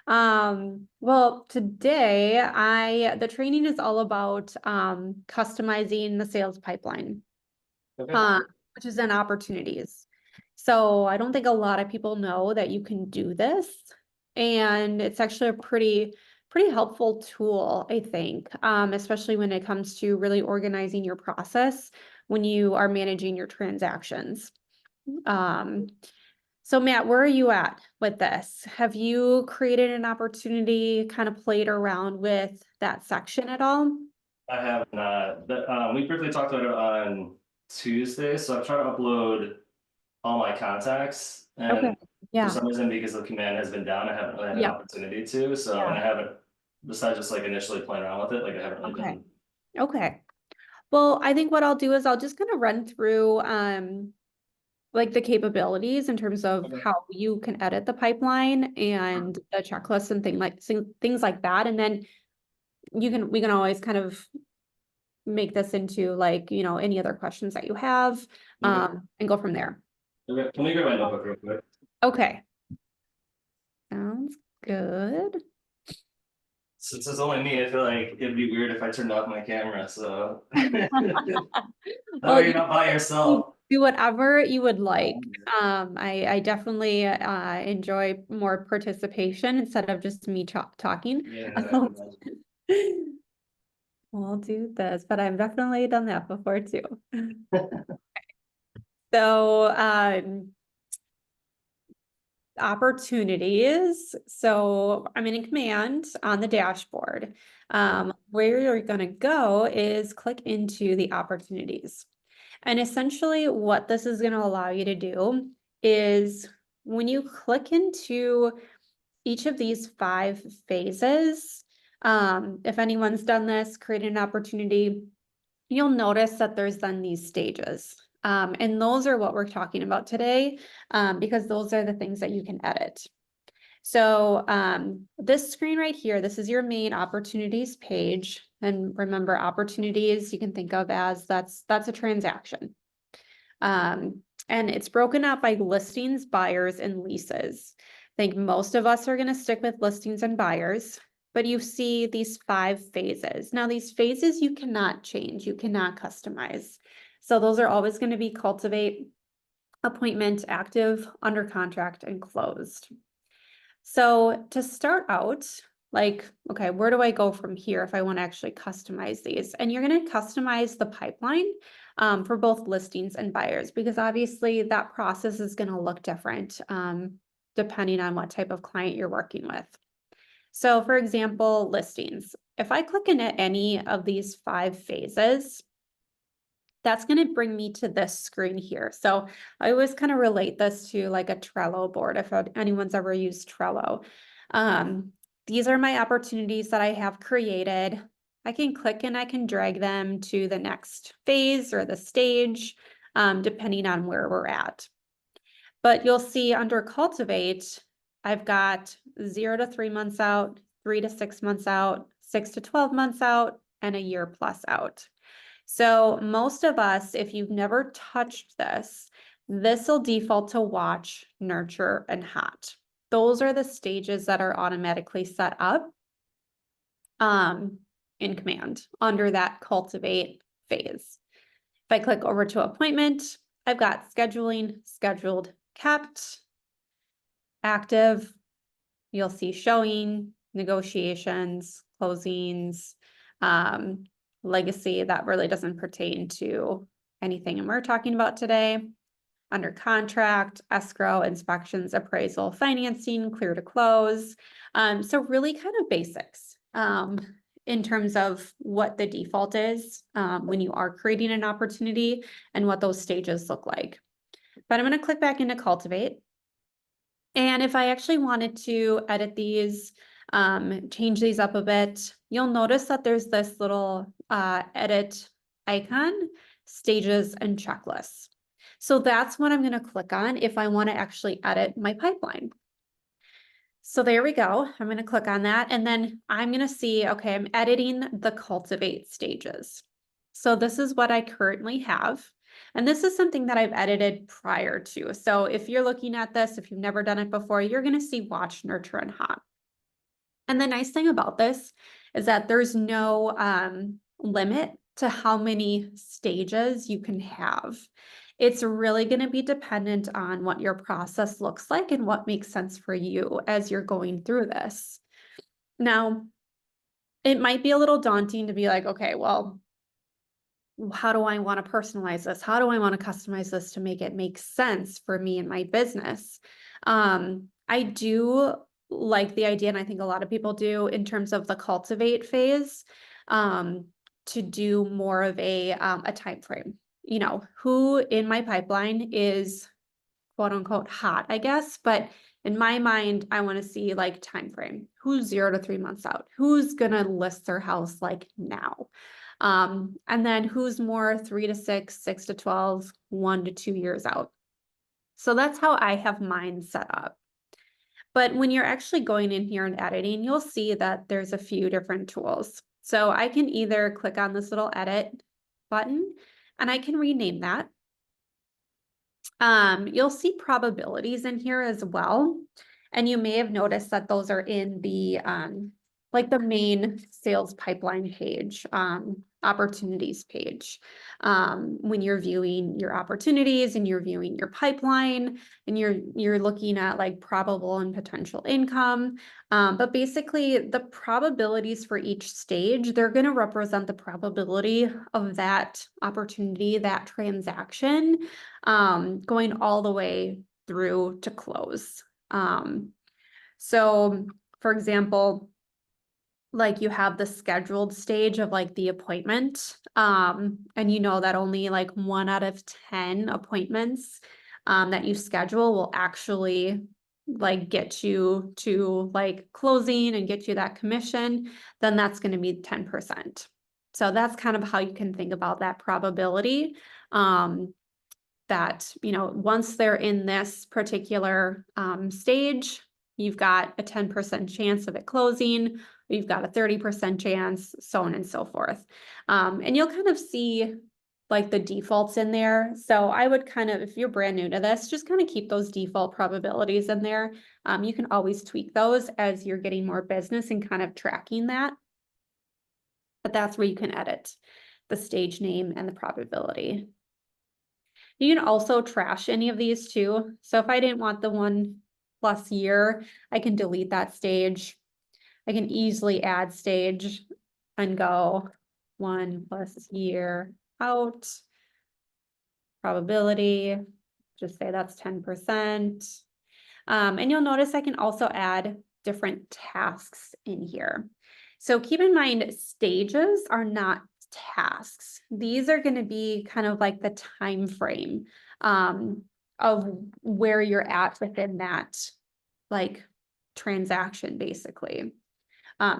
Well, today the training is all about customizing the sales pipeline, Okay. uh, which is in opportunities. So I don't think a lot of people know that you can do this, and it's actually a pretty helpful tool, I think, especially when it comes to really organizing your process when you are managing your transactions. Um, so Matt, where are you at with this? Have you created an opportunity, kind of played around with that section at all? I have not. We briefly talked about it on Tuesday, so I'm trying to upload all my contacts, Okay. and for Yeah. some reason, because the command has been down, I haven't really had an Yeah. opportunity to. So, and Yeah. I haven't, besides just like initially playing around with it, like I haven't really Okay. been. Okay. Well, I think what I'll do is I'll just kind of run through like the capabilities in terms of Okay. how you can edit the pipeline and the checklist and things like that. And then we can always kind of make this into like, any other questions that you have, Okay. and go from there. Okay. Let me grab my notebook real quick. Okay. Sounds good. Since it's only me, I feel like it'd be weird if I turned off my camera. So, that Well, way you're not by you yourself. do whatever you would like. I definitely enjoy more participation instead of just me talking. Yeah, I can Um, imagine. we'll do this, but I've definitely done that before too. So, opportunities. So I'm in command on the dashboard. Where you're going to go is click into the opportunities. And essentially, what this is going to allow you to do is when you click into each of these 5 phases, if anyone's done this, create an opportunity, you'll notice that there's then these stages. And those are what we're talking about today, because those are the things that you can edit. So this screen right here, this is your main opportunities page. And remember, opportunities you can think of as that's a transaction. And it's broken up by listings, buyers, and leases. I think most of us are going to stick with listings and buyers, but you see these 5 phases. Now, these phases you cannot change, you cannot customize. So those are always going to be cultivate, appointment, active, under contract, and closed. So to start out, like, okay, where do I go from here if I want to actually customize these? And you're going to customize the pipeline for both listings and buyers, because obviously that process is going to look different depending on what type of client you're working with. So for example, listings. If I click into any of these 5 phases, that's going to bring me to this screen here. So I always kind of relate this to like a Trello board, if anyone's ever used Trello. These are my opportunities that I have created. I can click and I can drag them to the next phase or the stage, depending on where we're at. But you'll see under Cultivate, I've got 0 to 3 months out, 3 to 6 months out, 6 to 12 months out, and a year plus out. So most of us, if you've never touched this, this will default to watch, nurture, and hot. Those are the stages that are automatically set up in command under that cultivate phase. If I click over to appointment, I've got scheduling, scheduled, kept, active. You'll see showing, negotiations, closings, um, legacy. That really doesn't pertain to anything we're talking about today. Under contract, escrow, inspections, appraisal, financing, clear to close. So really kind of basics in terms of what the default is when you are creating an opportunity and what those stages look like. But I'm going to click back into Cultivate. And if I actually wanted to edit these, change these up a bit, you'll notice that there's this little edit icon, stages and checklists. So that's what I'm going to click on if I want to actually edit my pipeline. So there we go. I'm going to click on that. And then I'm going to see, okay, I'm editing the cultivate stages. So this is what I currently have. And this is something that I've edited prior to. So if you're looking at this, if you've never done it before, you're going to see watch, nurture, and hot. And the nice thing about this is that there's no limit to how many stages you can have. It's really going to be dependent on what your process looks like and what makes sense for you as you're going through this. Now, it might be a little daunting to be like, okay, well, how do I want to personalize this? How do I want to customize this to make it make sense for me and my business? I do like the idea, and I think a lot of people do, in terms of the cultivate phase, to do more of a time frame. You know, who in my pipeline is quote unquote hot, I guess, but in my mind, I want to see like time frame. Who's 0 to 3 months out? Who's gonna list their house like now? And then who's more 3 to 6, 6 to 12, 1 to 2 years out. So that's how I have mine set up. But when you're actually going in here and editing, you'll see that there's a few different tools. So I can either click on this little edit button and I can rename that. You'll see probabilities in here as well. And you may have noticed that those are in the like the main sales pipeline page, opportunities page. When you're viewing your opportunities and you're viewing your pipeline and you're looking at like probable and potential income. But basically the probabilities for each stage, they're going to represent the probability of that opportunity, that transaction, going all the way through to close. So for example, like you have the scheduled stage of like the appointment, and you know that only like 1 out of 10 appointments that you schedule will actually like get you to like closing and get you that commission, then that's going to be 10%. So that's kind of how you can think about that probability. That, you know, once they're in this particular stage, you've got a 10% chance of it closing, you've got a 30% chance, so on and so forth. And you'll kind of see like the defaults in there. So I would kind of, if you're brand new to this, just kind of keep those default probabilities in there. You can always tweak those as you're getting more business and kind of tracking that. But that's where you can edit the stage name and the probability. You can also trash any of these too. So if I didn't want the 1+ year, I can delete that stage. I can easily add stage and go 1+ year out. Probability, just say that's 10%. And you'll notice I can also add different tasks in here. So keep in mind, stages are not tasks. These are going to be kind of like the time frame of where you're at within that like transaction, basically.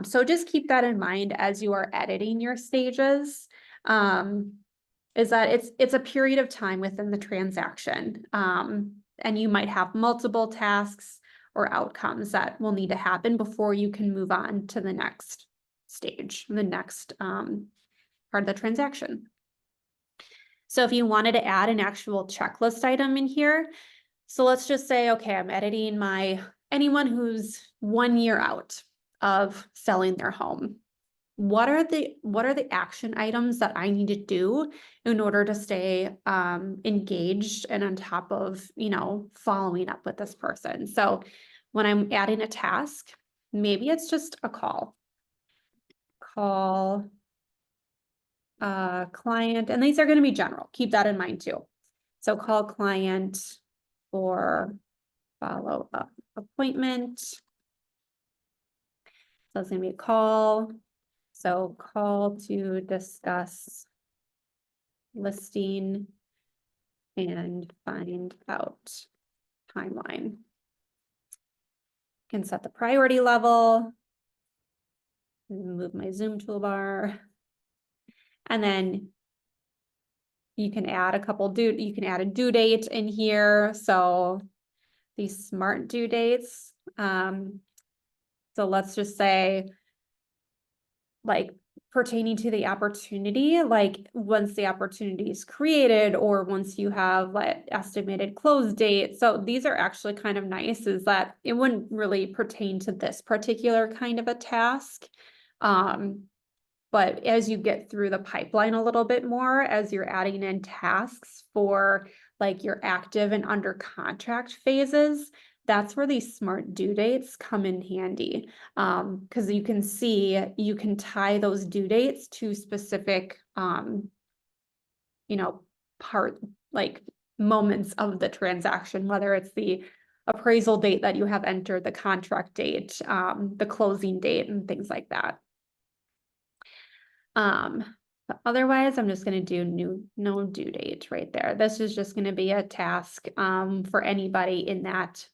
So just keep that in mind as you are editing your stages. Is that it's a period of time within the transaction. And you might have multiple tasks or outcomes that will need to happen before you can move on to the next stage, the next part of the transaction. So if you wanted to add an actual checklist item in here, so let's just say, okay, I'm editing anyone who's 1 year out of selling their home. What are the action items that I need to do in order to stay engaged and on top of, you know, following up with this person? So when I'm adding a task, maybe it's just a call client, and these are going to be general. Keep that in mind too. So call client for follow-up appointment. So it's going to be a call. So call to discuss listing and find out timeline. Can set the priority level. Move my Zoom toolbar. And then you can add you can add a due date in here. So these smart due dates. So let's just say like pertaining to the opportunity, like once the opportunity is created or once you have like estimated close date. So these are actually kind of nice, is that it wouldn't really pertain to this particular kind of a task. But as you get through the pipeline a little bit more, as you're adding in tasks for like your active and under contract phases, that's where these smart due dates come in handy. Because you can see, you can tie those due dates to specific, you know, part, like moments of the transaction, whether it's the appraisal date that you have entered, the contract date, the closing date, and things like that. But otherwise, I'm just going to do no due date right there. This is just going to be a task for anybody in that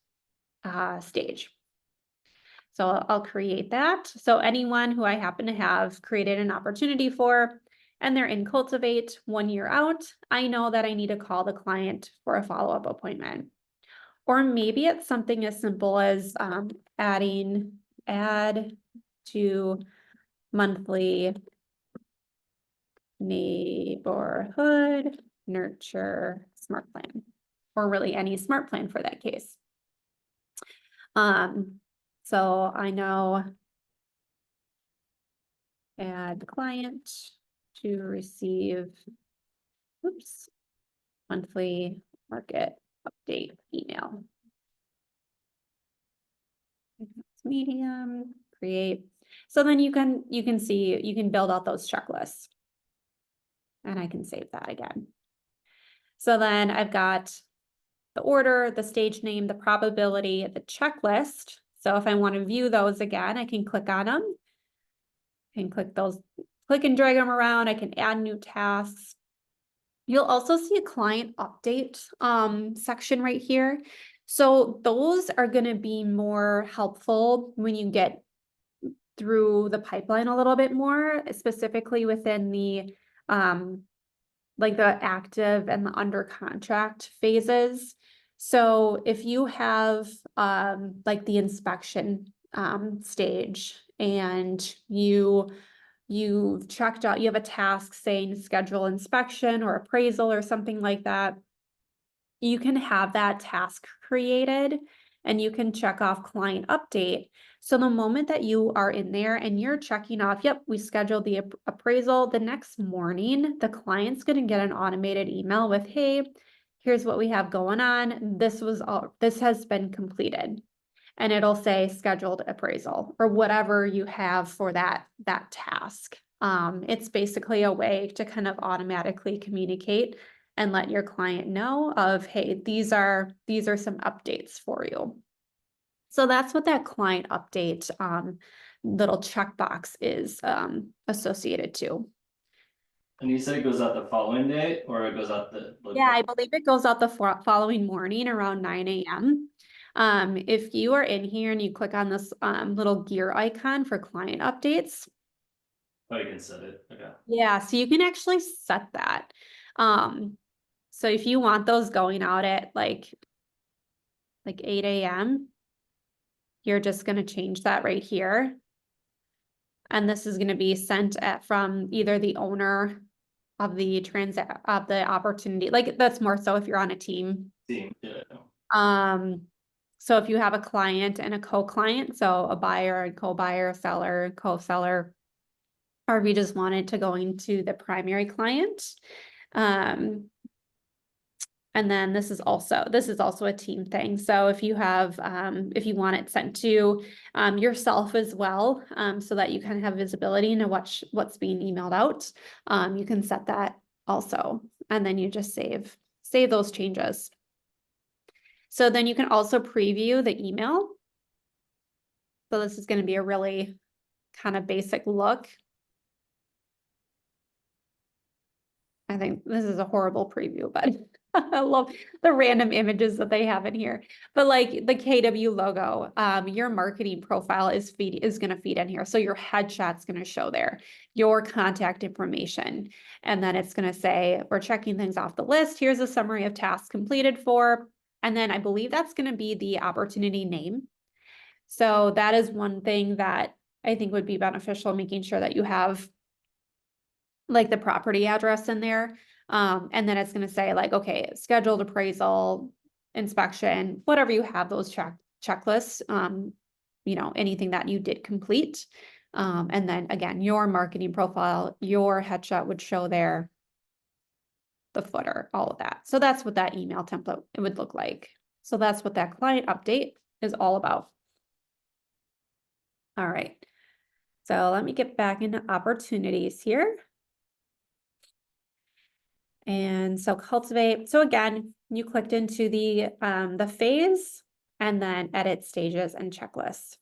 stage. So I'll create that. So anyone who I happen to have created an opportunity for, and they're in Cultivate 1 year out, I know that I need to call the client for a follow-up appointment. Or maybe it's something as simple as add to monthly neighborhood nurture smart plan, or really any smart plan for that case. So I know add client to receive, monthly market update email. Medium, create. So then you can see, you can build out those checklists. And I can save that again. So then I've got the order, the stage name, the probability, the checklist. So if I want to view those again, I can click on them. I can click and drag them around. I can add new tasks. You'll also see a client update section right here. So those are going to be more helpful when you get through the pipeline a little bit more, specifically within the like the active and the under contract phases. So if you have like the inspection stage, and you've checked out, you have a task saying schedule inspection or appraisal or something like that, you can have that task created and you can check off client update. So the moment that you are in there and you're checking off, yep, we scheduled the appraisal, the next morning, the client's going to get an automated email with, hey, here's what we have going on. This has been completed. And it'll say scheduled appraisal or whatever you have for that task. It's basically a way to kind of automatically communicate and let your client know of, hey, these are some updates for you. So that's what that client update little checkbox is associated to. And you said it goes out the following day, or it goes out the Yeah, I believe it goes out the following morning around 9 a.m. If you are in here and you click on this little gear icon for client updates. Oh, you can set it. Okay. Yeah, so you can actually set that. So if you want those going out at like 8 a.m., you're just going to change that right here. And this is going to be sent from either the owner of the opportunity. Like that's more so if you're on a team. Yeah. So if you have a client and a co-client, so a buyer and co-buyer, seller, co-seller, or if you just wanted to go into the primary client. And then this is also a team thing. So if you have, if you want it sent to yourself as well, so that you kind of have visibility into what's being emailed out, you can set that also. And then you just save those changes. So then you can also preview the email. So this is going to be a really kind of basic look. I think this is a horrible preview, but I love the random images that they have in here. But like the KW logo, your marketing profile is going to feed in here. So your headshot's going to show there, your contact information. And then it's going to say, we're checking things off the list. Here's a summary of tasks completed for. And then I believe that's going to be the opportunity name. So that is one thing that I think would be beneficial, making sure that you have like the property address in there. And then it's gonna say like, okay, scheduled appraisal, inspection, whatever you have those checklists, you know, anything that you did complete. And then again, your marketing profile, your headshot would show there, the footer, all of that. So that's what that email template it would look like. So that's what that client update is all about. All right. So let me get back into opportunities here. And so cultivate. So again, you clicked into the phase and then edit stages and checklists.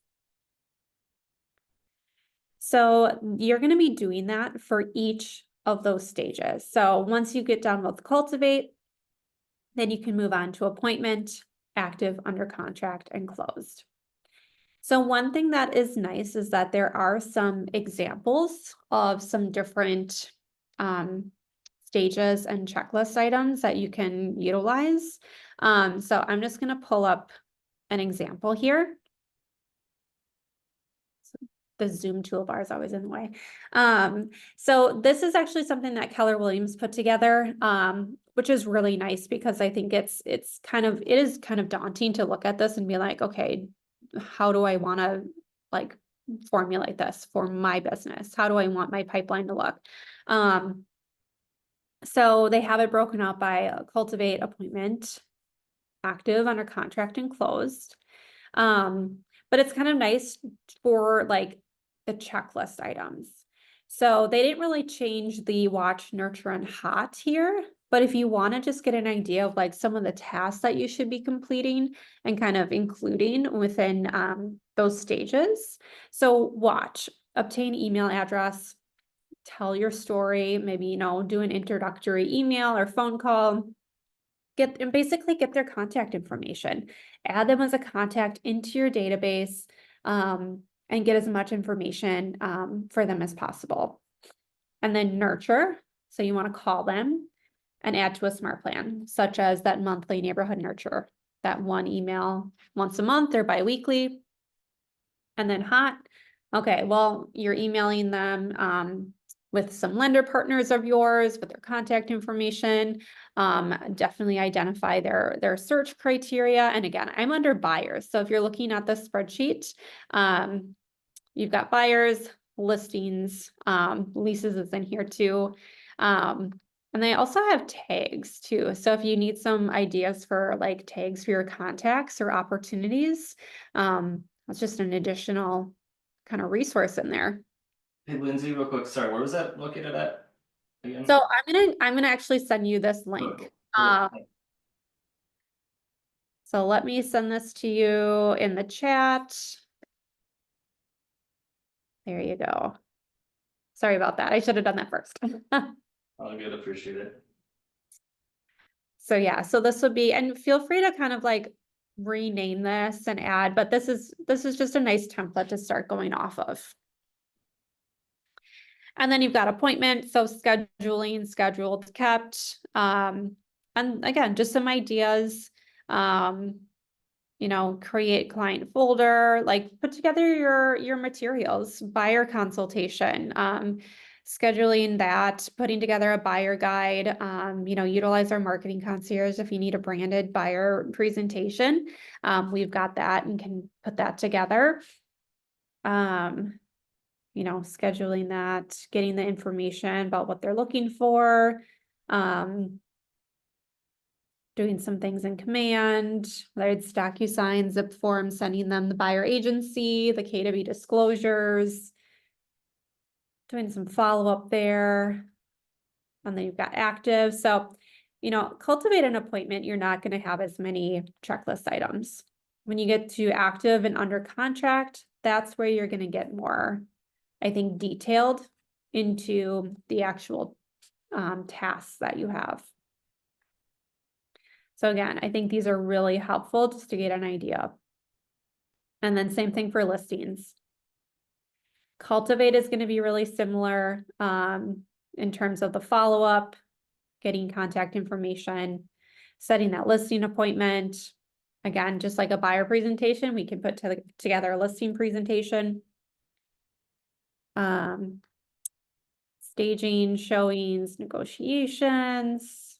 So you're going to be doing that for each of those stages. So once you get done with cultivate, then you can move on to appointment, active, under contract, and closed. So one thing that is nice is that there are some examples of some different stages and checklist items that you can utilize. So I'm just going to pull up an example here. The Zoom toolbar is always in the way. So this is actually something that Keller Williams put together, which is really nice because I think it is kind of daunting to look at this and be like, okay, how do I want to like formulate this for my business? How do I want my pipeline to look? So they have it broken out by cultivate, appointment, active, under contract, and closed. But it's kind of nice for like the checklist items. So they didn't really change the watch, nurture, and hot here. But if you want to just get an idea of like some of the tasks that you should be completing and kind of including within those stages. So watch, obtain email address, tell your story, maybe, you know, do an introductory email or phone call, basically get their contact information, add them as a contact into your database, and get as much information for them as possible. And then nurture, so you want to call them and add to a smart plan, such as that monthly neighborhood nurture, that one email once a month or biweekly. And then hot, okay, well, you're emailing them with some lender partners of yours with their contact information. Definitely identify their search criteria. And again, I'm under buyers. So if you're looking at the spreadsheet, you've got buyers, listings, leases is in here too. And they also have tags too. So if you need some ideas for like tags for your contacts or opportunities, that's just an additional kind of resource in there. Hey, Lindsay, real quick, sorry, where was that located at again? So I'm gonna actually send you this link. Okay. So let me send this to you in the chat. There you go. Sorry about that. I should have done that first. All good, appreciate it. So yeah, so this would be, and feel free to kind of like rename this and add, but this is just a nice template to start going off of. And then you've got appointment, so scheduling, scheduled, kept. And again, just some ideas. You know, create client folder, like put together your materials, buyer consultation, scheduling that, putting together a buyer guide, you know, utilize our marketing concierge if you need a branded buyer presentation. We've got that and can put that together. You know, scheduling that, getting the information about what they're looking for, doing some things in command, whether it's DocuSign, zip form, sending them the buyer agency, the KW disclosures, doing some follow-up there. And then you've got active. So, you know, cultivate an appointment, you're not going to have as many checklist items. When you get to active and under contract, that's where you're going to get more, I think, detailed into the actual tasks that you have. So again, I think these are really helpful just to get an idea. And then same thing for listings. Cultivate is going to be really similar in terms of the follow-up, getting contact information, setting that listing appointment. Again, just like a buyer presentation, we can put together a listing presentation. staging, showings, negotiations.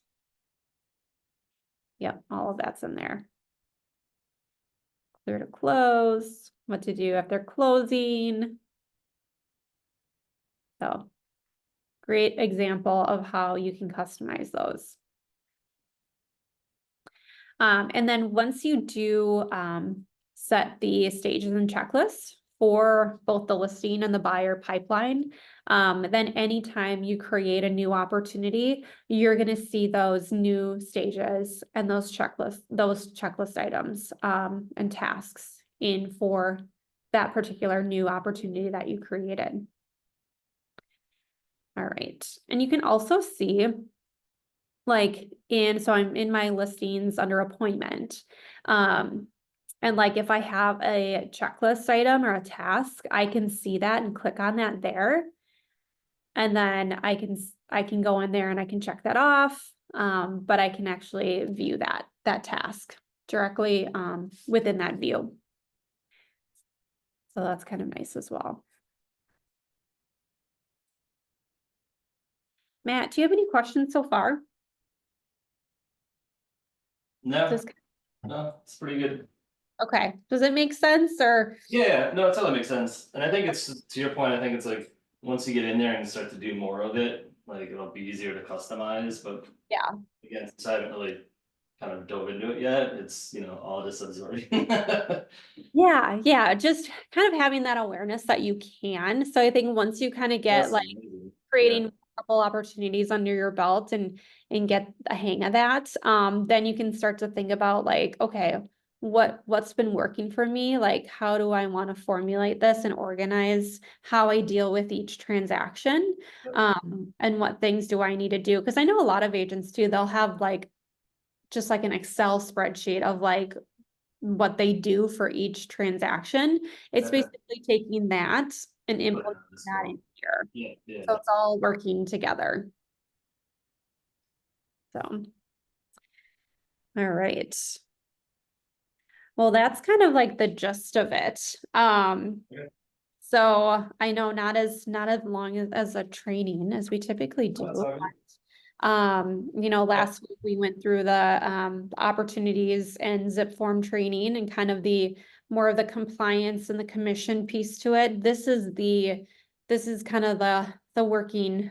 Yep, all of that's in there. Clear to close, what to do after closing. So great example of how you can customize those. And then once you do set the stages and checklists for both the listing and the buyer pipeline, then anytime you create a new opportunity, you're going to see those new stages and those checklist items and tasks in for that particular new opportunity that you created. All right. And you can also see so I'm in my listings under appointment. And like if I have a checklist item or a task, I can see that and click on that there. And then I can go in there and I can check that off. But I can actually view that task directly within that view. So that's kind of nice as well. Matt, do you have any questions so far? No, no, it's pretty good. Okay, does it make sense or? Yeah, no, it totally makes sense. And I think it's, to your point, I think it's like, once you get in there and start to do more of it, like it'll be easier to customize, but Yeah. again, since I haven't really kind of dove into it yet, it's, all just absorbing. Yeah, just kind of having that awareness that you can. So I think once you kind of get That's like amazing. creating Yeah. a couple opportunities under your belt and get a hang of that, then you can start to think about like, okay, what's been working for me? Like, how do I want to formulate this and organize how I deal with each transaction? And what things do I need to do? Because I know a lot of agents too, they'll have like just like an Excel spreadsheet of like what they do for each transaction. It's Okay. basically taking that and Put it implementing in this that form. in here. Yeah, yeah. So it's all working together. So, all right. Well, that's kind of like the gist of it. Okay. So I know not as long as a training as we typically Oh, that's do. all good. Last week we went through the opportunities and zip form training and kind of the more of the compliance and the commission piece to it. This is kind of the working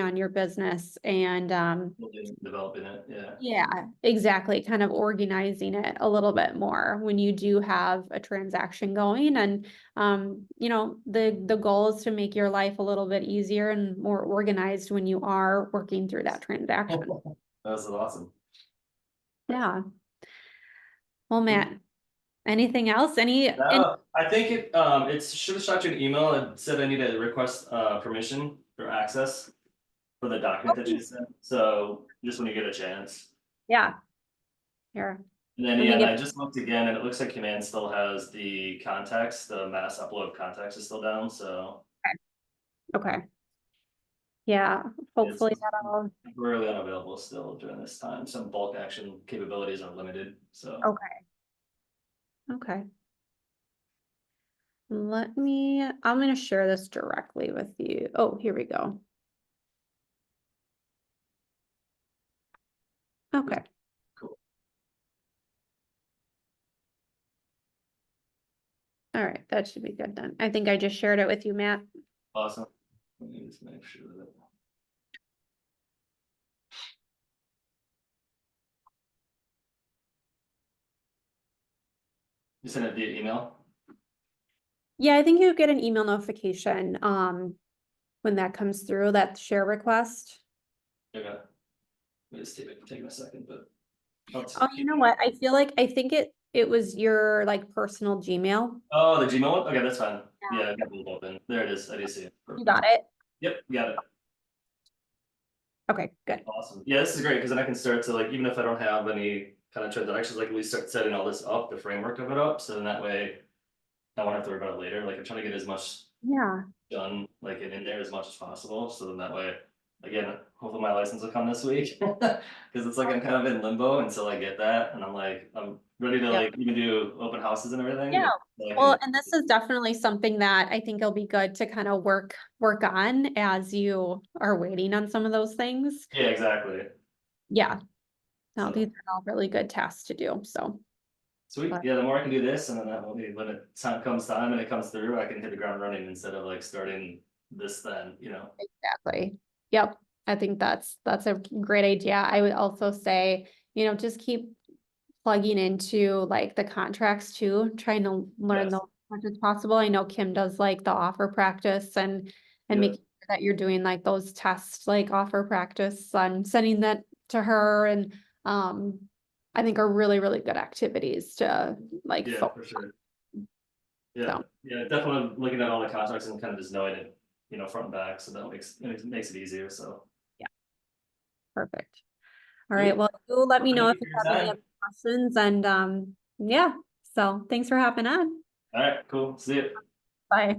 on your business and Developing it, yeah. yeah, exactly. Kind of organizing it a little bit more when you do have a transaction going. And, the goal is to make your life a little bit easier and more organized when you are working through that transaction. That's awesome. Yeah. Well, Matt, anything else? No, I think it should have shot you an email and said I need to request permission for access for the document that you sent. So just when you get a chance. Yeah. Here, And then, let yeah, me and get, I just looked again and it looks like Command still has the contacts, the mass upload contacts is still down, so okay. Yeah, it's hopefully that'll, temporarily unavailable still during this time. Some bulk action capabilities are limited, so. okay. Okay. I'm going to share this directly with you. Oh, here we go. Okay. Cool. All right. That should be good then. I think I just shared it with you, Matt. Awesome. Let me just make sure that. You sent it via email? Yeah, I think you get an email notification, when that comes through, that share request. Okay. Let me just take a second, but. Oh, you know what? I think it was your like personal Gmail. Oh, the Gmail one? Okay, that's fine. Yeah. Yeah, I got it open. There it is. I do see it. You Perfect. got it? Yep, got it. Okay, good. Awesome. Yeah, this is great because then I can start to like, even if I don't have any kind of transactions, like at least start setting all this up, the framework of it up. So then that way I won't have to worry about it later. Like I'm trying to get as much Yeah. done, like in there as much as possible. So then that way again, hopefully my license will come this week. Cause it's like I'm kind of in limbo until I get that, and I'm like, I'm ready to Yep. like even do open houses and everything. Yeah. So I Well, can, and this is definitely something that I think it'll be good to kind of work on as you are waiting on some of those things. yeah, exactly. Yeah. No, these So are all really good tasks to do, so. sweet. But Yeah, the more I can do this, and then that will be when comes time and it comes through, I can hit the ground running instead of like starting this then, you know. exactly. Yep. I think that's a great idea. I would also say, just keep plugging into like the contracts too, trying to learn Yes. those as much as possible. I know Kim does like the offer practice and Yeah. making sure that you're doing like those tests, like offer practice and sending that to her and I think are really, really good activities to like Yeah, focus for sure. on. Yeah. So Yeah, definitely looking at all the contracts and kind of just knowing it, you know, front and back. So that makes it easier. So yeah, perfect. All right. sweet. Well, you let Well, me thank know you if for you your have any time. other questions and yeah. So thanks for hopping on. All right, cool. See you. Bye.